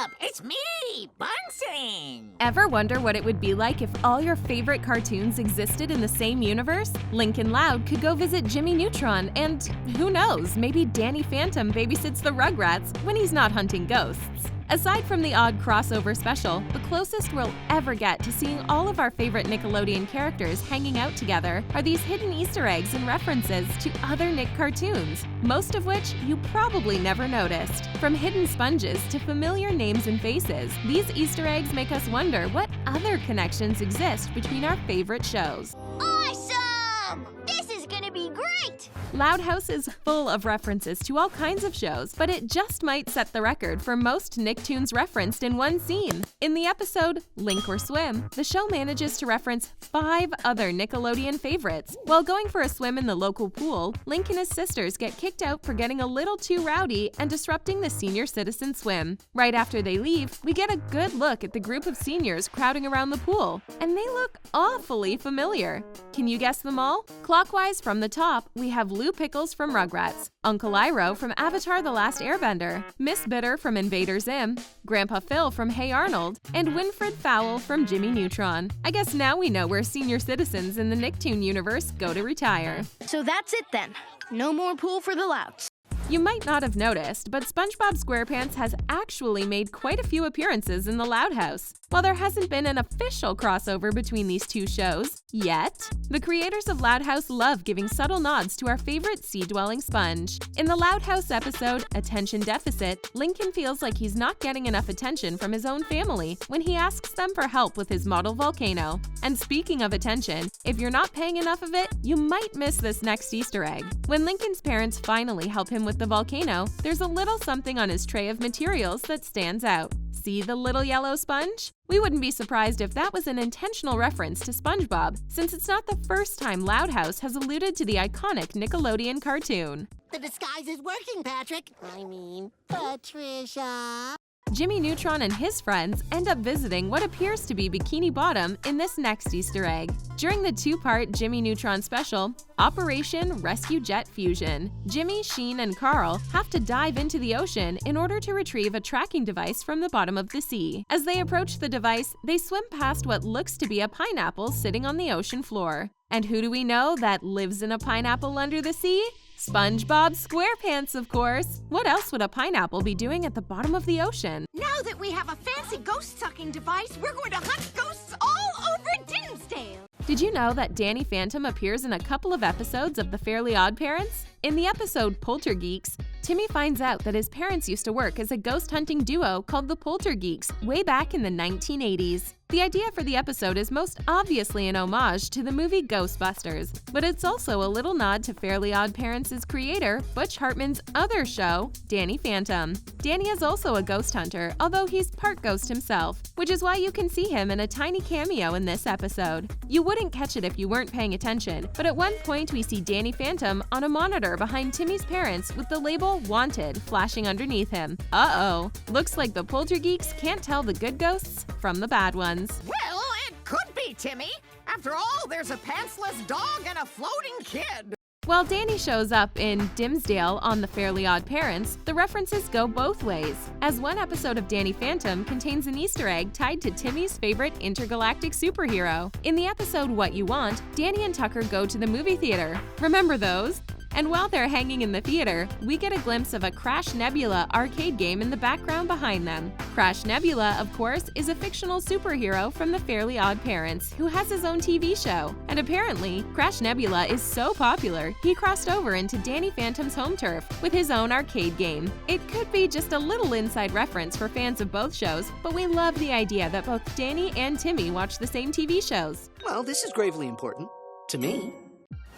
up? It's me, Bunsen! Ever wonder what it would be like if all your favorite cartoons existed in the same universe? Lincoln Loud could go visit Jimmy Neutron, and who knows, maybe Danny Phantom babysits the Rugrats when he's not hunting ghosts. Aside from the odd crossover special, the closest we'll ever get to seeing all of our favorite Nickelodeon characters hanging out together are these hidden Easter eggs and references to other Nick cartoons, most of which you probably never noticed. From hidden sponges to familiar names and faces, these Easter eggs make us wonder what other connections exist between our favorite shows. Awesome! This is gonna be great! Loud House is full of references to all kinds of shows, but it just might set the record for most Nicktoons referenced in one scene. In the episode Link or Swim, the show manages to reference 5 other Nickelodeon favorites. While going for a swim in the local pool, Link and his sisters get kicked out for getting a little too rowdy and disrupting the senior citizen swim. Right after they leave, we get a good look at the group of seniors crowding around the pool, and they look awfully familiar. Can you guess them all? Clockwise from the top, we have Lou Pickles from Rugrats, Uncle Iroh from Avatar the Last Airbender, Miss Bitter from Invader Zim, Grandpa Phil from Hey Arnold, and Winfred Fowle from Jimmy Neutron. I guess now we know where senior citizens in the Nicktoon universe go to retire. So that's it then. No more pool for the Louds. You might not have noticed, but SpongeBob SquarePants has actually made quite a few appearances in the Loud House. While there hasn't been an official crossover between these two shows yet, the creators of Loud House love giving subtle nods to our favorite sea-dwelling sponge. In the Loud House episode, Attention Deficit, Lincoln feels like he's not getting enough attention from his own family when he asks them for help with his model volcano. And speaking of attention, if you're not paying enough of it, you might miss this next Easter egg. When Lincoln's parents finally help him with the volcano, there's a little something on his tray of materials that stands out. See the little yellow sponge? We wouldn't be surprised if that was an intentional reference to SpongeBob, since it's not the first time Loud House has alluded to the iconic Nickelodeon cartoon. The disguise is working, Patrick. I mean, Patricia. Jimmy Neutron and his friends end up visiting what appears to be Bikini Bottom in this next Easter egg. During the 2-part Jimmy Neutron special, Operation Rescue Jet Fusion, Jimmy, Sheen, and Carl have to dive into the ocean in order to retrieve a tracking device from the bottom of the sea. As they approach the device, they swim past what looks to be a pineapple sitting on the ocean floor. And who do we know that lives in a pineapple under the sea? SpongeBob SquarePants, of course! What else would a pineapple be doing at the bottom of the ocean? Now that we have a fancy ghost-sucking device, we're going to hunt ghosts all over Dinsdale! Did you know that Danny Phantom appears in a couple of episodes of The Fairly Odd Parents? In the episode Poltergeeks, Timmy finds out that his parents used to work as a ghost-hunting duo called the Poltergeeks way back in the 1980s. The idea for the episode is most obviously an homage to the movie Ghostbusters, but it's also a little nod to Fairly Odd Parents' creator, Butch Hartman's other show, Danny Phantom. Danny is also a ghost hunter, although he's part ghost himself, which is why you can see him in a tiny cameo in this episode. You wouldn't catch it if you weren't paying attention, but at one point we see Danny Phantom on a monitor behind Timmy's parents with the label Wanted flashing underneath him. Uh-oh, looks like the Poltergeeks can't tell the good ghosts from the bad ones. Well, it could be, Timmy. After all, there's a pantsless dog and a floating kid. While Danny shows up in Dinsdale on The Fairly Odd Parents, the references go both ways, as one episode of Danny Phantom contains an Easter egg tied to Timmy's favorite intergalactic superhero. In the episode What You Want, Danny and Tucker go to the movie theater. Remember those? And while they're hanging in the theater, we get a glimpse of a Crash Nebula arcade game in the background behind them. Crash Nebula, of course, is a fictional superhero from The Fairly Odd Parents who has his own TV show. And apparently, Crash Nebula is so popular, he crossed over into Danny Phantom's home turf with his own arcade game. It could be just a little inside reference for fans of both shows, but we love the idea that both Danny and Timmy watch the same TV shows. Well, this is gravely important. To me.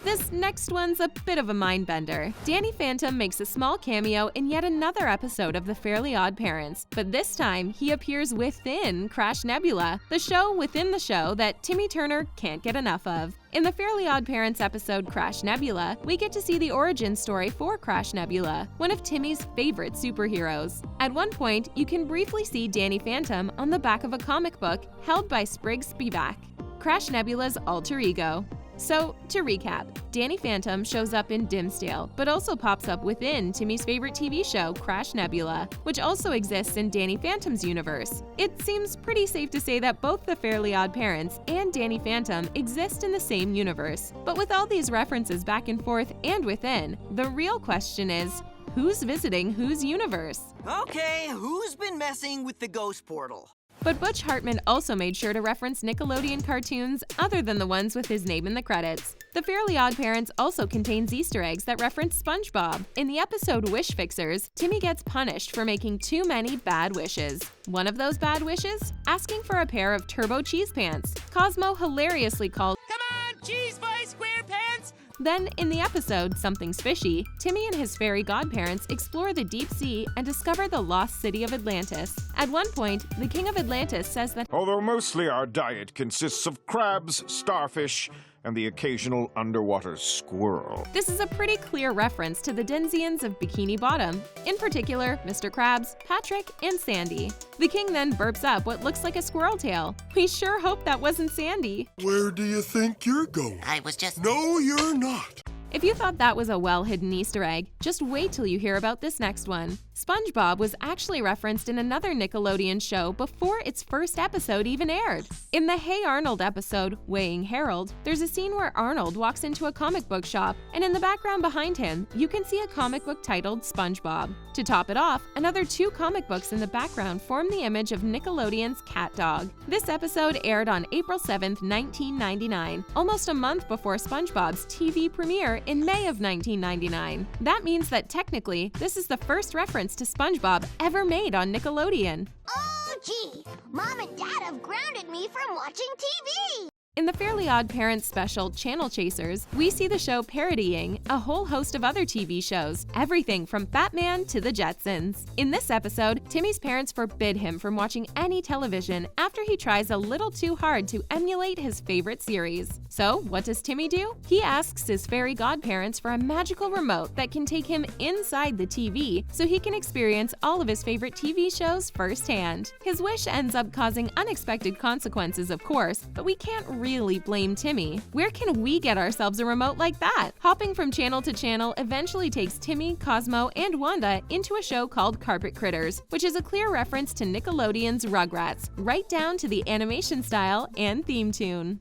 This next one's a bit of a mind-bender. Danny Phantom makes a small cameo in yet another episode of The Fairly Odd Parents, but this time he appears within Crash Nebula, the show within the show that Timmy Turner can't get enough of. In the Fairly Odd Parents episode Crash Nebula, we get to see the origin story for Crash Nebula, one of Timmy's favorite superheroes. At one point, you can briefly see Danny Phantom on the back of a comic book held by Spriggs Spivak, Crash Nebula's alter ego. So, to recap, Danny Phantom shows up in Dimsdale, but also pops up within Timmy's favorite TV show, Crash Nebula, which also exists in Danny Phantom's universe. It seems pretty safe to say that both the Fairly Odd Parents and Danny Phantom exist in the same universe. But with all these references back and forth and within, the real question is, who's visiting whose universe? Okay, who's been messing with the ghost portal? But Butch Hartman also made sure to reference Nickelodeon cartoons other than the ones with his name in the credits. The Fairly Odd Parents also contains Easter eggs that reference SpongeBob. In the episode Wish Fixers, Timmy gets punished for making too many bad wishes. One of those bad wishes? Asking for a pair of turbo cheese pants. Cosmo hilariously calls, "Come on, cheese boy SquarePants!" Then, in the episode Something's Fishy, Timmy and his fairy godparents explore the deep sea and discover the lost city of Atlantis. At one point, the king of Atlantis says that although mostly our diet consists of crabs, starfish, and the occasional underwater squirrel. This is a pretty clear reference to the Denzians of Bikini Bottom, in particular Mr. Krabs, Patrick, and Sandy. The king then burps up what looks like a squirrel tail. We sure hope that wasn't Sandy. Where do you think you're going? I was just... No, you're not. If you thought that was a well-hidden Easter egg, just wait till you hear about this next one. SpongeBob was actually referenced in another Nickelodeon show before its first episode even aired. In the Hey Arnold episode, Weighing Harold, there's a scene where Arnold walks into a comic book shop, and in the background behind him, you can see a comic book titled SpongeBob. To top it off, another 2 comic books in the background form the image of Nickelodeon's Cat Dog. This episode aired on April 7th, 1999, almost a month before SpongeBob's TV premiere in May of 1999. That means that technically, this is the first reference to SpongeBob ever made on Nickelodeon. Oh, gee. Mom and Dad have grounded me from watching TV. In the Fairly Odd Parents special Channel Chasers, we see the show parodying a whole host of other TV shows, everything from Batman to the Jetsons. In this episode, Timmy's parents forbid him from watching any television after he tries a little too hard to emulate his favorite series. So, what does Timmy do? He asks his fairy godparents for a magical remote that can take him inside the TV so he can experience all of his favorite TV shows firsthand. His wish ends up causing unexpected consequences, of course, but we can't really blame Timmy. Where can we get ourselves a remote like that? Hopping from channel to channel eventually takes Timmy, Cosmo, and Wanda into a show called Carpet Critters, which is a clear reference to Nickelodeon's Rugrats, right down to the animation style and theme tune.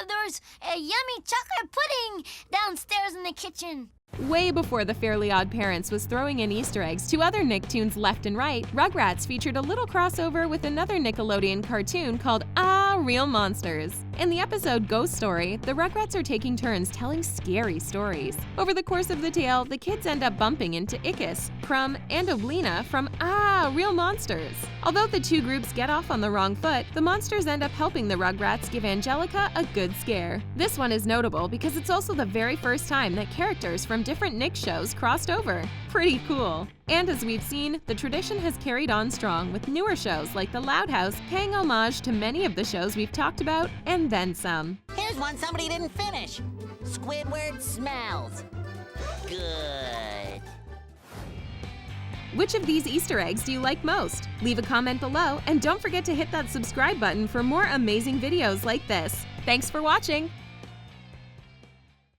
There's a yummy chocolate pudding downstairs in the kitchen. Way before the Fairly Odd Parents was throwing in Easter eggs to other Nicktoons left and right, Rugrats featured a little crossover with another Nickelodeon cartoon called Real Monsters. In the episode Ghost Story, the Rugrats are taking turns telling scary stories. Over the course of the tale, the kids end up bumping into Ickis, Crumb, and Oblina from Real Monsters. Although the 2 groups get off on the wrong foot, the monsters end up helping the Rugrats give Angelica a good scare. This one is notable because it's also the very first time that characters from different Nick shows crossed over. Pretty cool. And as we've seen, the tradition has carried on strong with newer shows like The Loud House paying homage to many of the shows we've talked about and then some. Here's one somebody didn't finish. Squidward smells good. Which of these Easter eggs do you like most? Leave a comment below and don't forget to hit that subscribe button for more amazing videos like this. Thanks for watching!